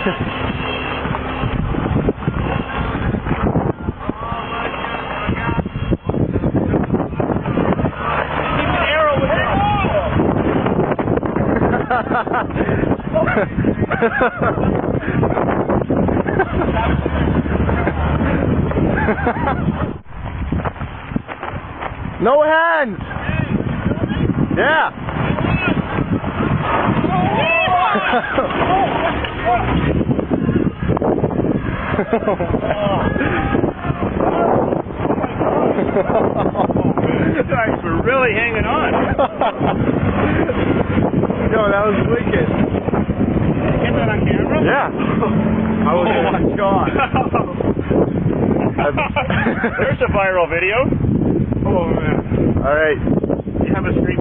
No hands! Yeah! You guys were really hanging on. Yo, that was wicked. Did you get that on camera? Yeah. Oh my god. There's a viral video. Oh man. Alright. You have a street